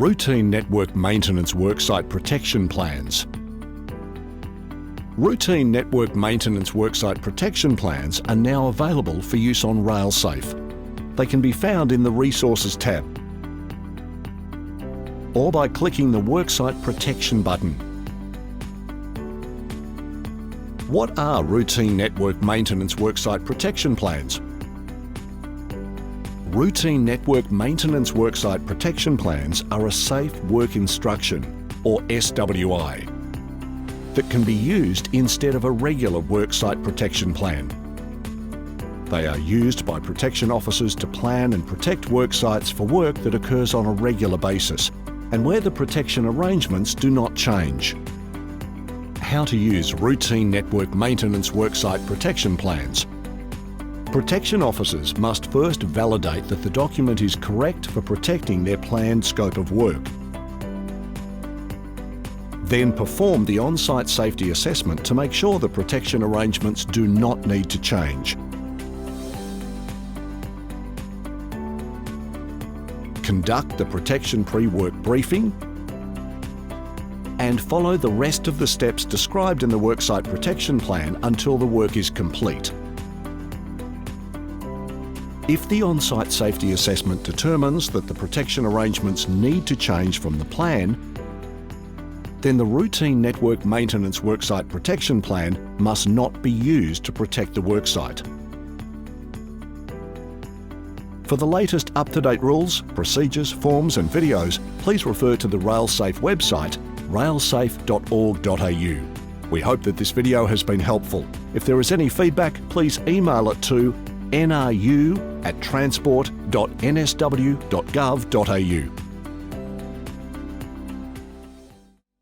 Routine Network Maintenance Worksite Protection Plans. Routine Network Maintenance Worksite Protection Plans are now available for use on RailSafe. They can be found in the Resources tab or by clicking the Worksite Protection button. What are Routine Network Maintenance Worksite Protection Plans? Routine Network Maintenance Worksite Protection Plans are a safe work instruction, or SWI, that can be used instead of a regular worksite protection plan. They are used by protection officers to plan and protect worksites for work that occurs on a regular basis and where the protection arrangements do not change. How to use Routine Network Maintenance Worksite Protection Plans. Protection officers must first validate that the document is correct for protecting their planned scope of work. Then perform the on-site safety assessment to make sure the protection arrangements do not need to change. Conduct the protection pre-work briefing and follow the rest of the steps described in the Worksite Protection Plan until the work is complete. If the on-site safety assessment determines that the protection arrangements need to change from the plan, then the Routine Network Maintenance Worksite Protection Plan must not be used to protect the worksite. For the latest up-to-date rules, procedures, forms and videos, please refer to the RailSafe website, railsafe.org.au. We hope that this video has been helpful. If there is any feedback, please email it to nru@transport.nsw.gov.au.